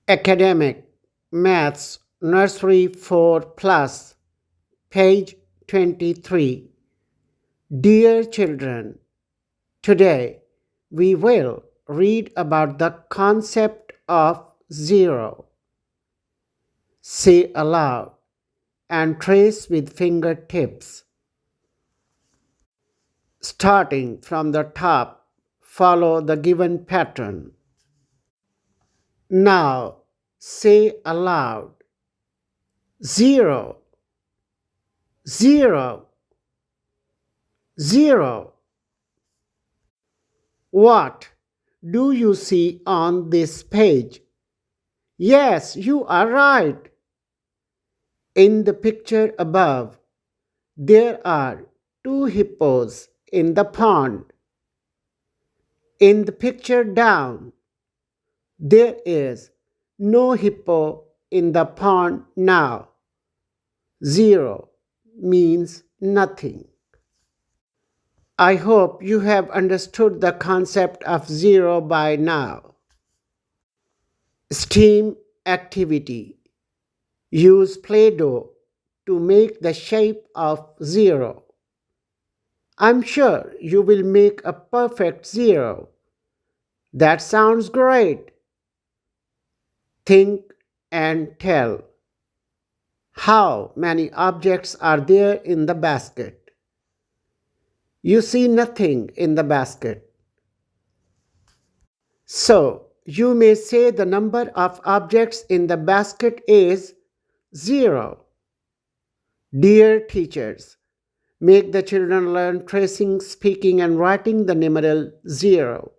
Academic Maths Nursery 4 Plus, page 23. Dear children, today we will read about the concept of zero. Say aloud and trace with fingertips. Starting from the top, follow the given pattern. Now say aloud zero, zero, zero. What do you see on this page? Yes, you are right. In the picture above, there are two hippos in the pond. In the picture down, there is no hippo in the pond now. Zero means nothing. I hope you have understood the concept of zero by now. STEAM activity. Use Play-Doh to make the shape of zero. I'm sure you will make a perfect zero. That sounds great. Think and tell. How many objects are there in the basket? You see nothing in the basket. So, you may say the number of objects in the basket is zero. Dear teachers, make the children learn tracing, speaking, and writing the numeral zero.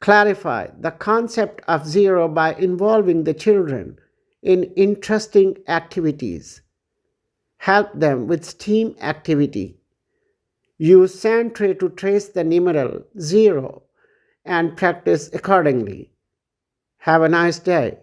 Clarify the concept of zero by involving the children in interesting activities. Help them with STEAM activity. Use sand tray to trace the numeral zero and practice accordingly. Have a nice day.